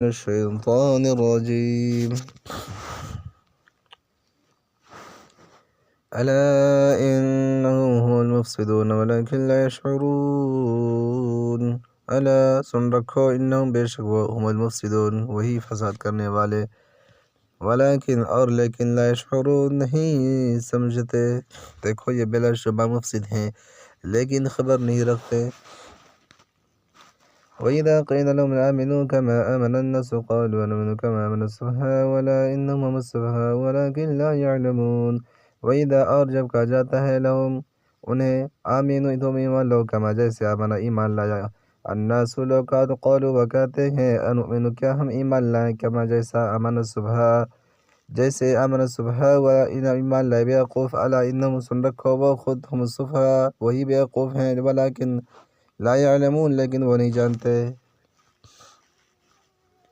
الشيطان الرجيم. ألا إنهم هم المفسدون ولكن لا يشعرون. ألا سن رکھو انہم بے شک وہ هم المفسدون وہی فساد کرنے والے، ولیکن اور لیکن لا یشعرون نہیں سمجھتے. دیکھو یہ بلا شبہ مفسد ہیں لیکن خبر نہیں رکھتے. وَإِذَا قِيلَ لَهُمْ آمِنُوا كَمَا آمَنَ النَّاسُ قَالُوا أَنُؤْمِنُ كَمَا آمَنَ السُّفَهَاءُ أَلَا إِنَّهُمْ هُمُ السُّفَهَاءُ وَلَكِنْ لَا يَعْلَمُونَ. وَإِذَا اور جب کہا جاتا ہے لہم انہیں آمینو تم ایمان لو کما جیسے آمنا ایمان لایا الناس لوکات قالوا وہ کہتے ہیں انؤمن کیا ہم ایمان لائیں کما جیسا آمن الصبح جیسے آمن الصبح و ایمان لائے بیوقوف الا انہم سن رکھو وہ خود ہم الصبح وہی بیوقوف ہیں ولیکن لا یعلمون لیکن وہ نہیں جانتے.